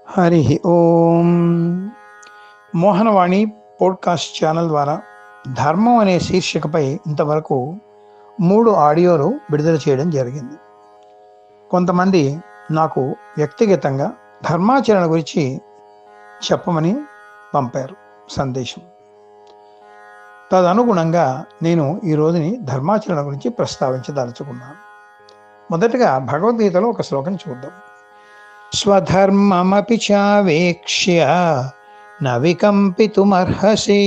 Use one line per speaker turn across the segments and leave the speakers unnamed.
హరి ఓం. Mohanavani podcast channel ద్వారా ధర్మం అనే శీర్షికపై ఇంతవరకు 3 ఆడియోలు విడుదల చేయడం జరిగింది. కొంతమంది నాకు వ్యక్తిగతంగా ధర్మాచరణ గురించి చెప్పమని పంపారు సందేశం. తదనుగుణంగా నేను ఈ రోజుని ధర్మాచరణ గురించి ప్రస్తావించదలుచుకున్నాను. మొదటగా భగవద్గీతలో ఒక శ్లోకం చూద్దాం. స్వధర్మమపి చావేక్ష్య న వికంపితుమర్హసి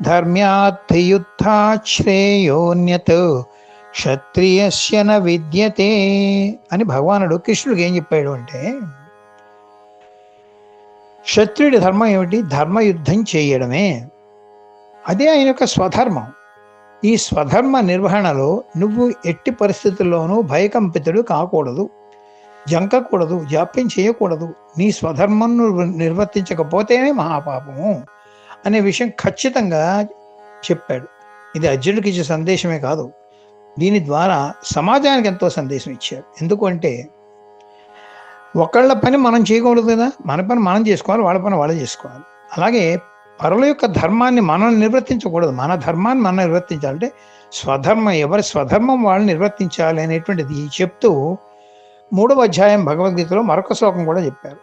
ధర్మ్యాత్ యుద్ధాత్ శ్రేయోన్యత్ క్షత్రియస్య న విద్యతే అని భగవానుడు కృష్ణుడికి ఏం చెప్పాడు అంటే, క్షత్రియుడి ధర్మం ఏమిటి? ధర్మయుద్ధం చేయడమే. అదే ఆయన యొక్క స్వధర్మం. ఈ స్వధర్మ నిర్వహణలో నువ్వు ఎట్టి పరిస్థితుల్లోనూ భయకంపితుడు కాకూడదు, జంకకూడదు, జాప్యం చేయకూడదు. నీ స్వధర్మం నువ్వు నిర్వర్తించకపోతేనే మహాపాపము అనే విషయం ఖచ్చితంగా చెప్పాడు. ఇది అర్జునుడికి ఇచ్చే సందేశమే కాదు, దీని ద్వారా సమాజానికి ఎంతో సందేశం ఇచ్చాడు. ఎందుకంటే ఒకళ్ళ పని మనం చేయకూడదు కదా, మన పని మనం చేసుకోవాలి, వాళ్ళ పని వాళ్ళే చేసుకోవాలి. అలాగే పరుల యొక్క ధర్మాన్ని మనం నిర్వర్తించకూడదు, మన ధర్మాన్ని మనం నిర్వర్తించాలంటే స్వధర్మం, ఎవరి స్వధర్మం వాళ్ళు నిర్వర్తించాలి అనేటువంటిది చెప్తూ 3వ అధ్యాయం భగవద్గీతలో మరొక శ్లోకం కూడా చెప్పారు.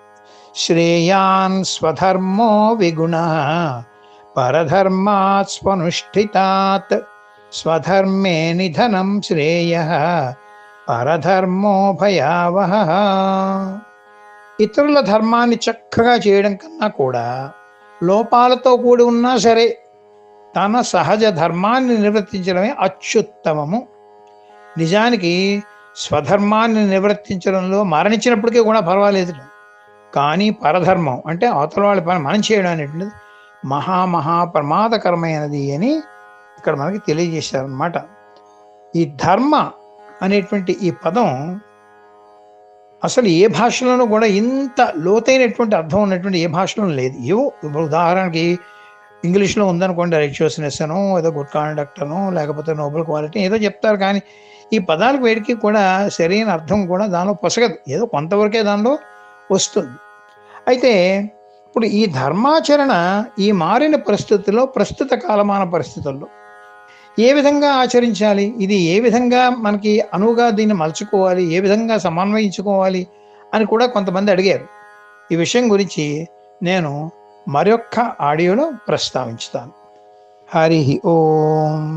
శ్రేయాన్ స్వధర్మో విగుణ పరధర్మాత్ స్వనుష్ఠితాత్ స్వధర్మే నిధనం శ్రేయః పరధర్మో భయావహ. ఇతరుల ధర్మాన్ని చక్కగా చేయడం కన్నా కూడా లోపాలతో కూడి ఉన్నా సరే తన సహజ ధర్మాన్ని నిర్వర్తించడమే అత్యుత్తమము. నిజానికి స్వధర్మాన్ని నిర్వర్తించడంలో మరణించినప్పటికీ కూడా పర్వాలేదు, కానీ పరధర్మం అంటే అవతల వాళ్ళ పని మనం చేయడం అనేటువంటిది మహా ప్రమాదకరమైనది అని ఇక్కడ మనకి తెలియజేశారనమాట. ఈ ధర్మ అనేటువంటి ఈ పదం అసలు ఏ భాషలోనూ కూడా ఇంత లోతైనటువంటి అర్థం ఉన్నటువంటి ఏ భాషలో లేదు. ఏవో ఉదాహరణకి ఇంగ్లీష్లో ఉందనుకోండి, రైచియస్నెస్ అనో, ఏదో గుడ్ కాండక్ట్ అనో, లేకపోతే నోబెల్ క్వాలిటీ ఏదో చెప్తారు, కానీ ఈ పదాలకు వేడికి కూడా సరైన అర్థం కూడా దానిలో పొసగదు, ఏదో కొంతవరకే దానిలో వస్తుంది. అయితే ఇప్పుడు ఈ ధర్మాచరణ ఈ మారిన పరిస్థితుల్లో, ప్రస్తుత కాలమాన పరిస్థితుల్లో ఏ విధంగా ఆచరించాలి, ఇది ఏ విధంగా మనకి అనువుగా దీన్ని మలుచుకోవాలి, ఏ విధంగా సమన్వయించుకోవాలి అని కూడా కొంతమంది అడిగారు. ఈ విషయం గురించి నేను మరొక్క ఆడియోలో ప్రస్తావించుతాను. హరి ఓం.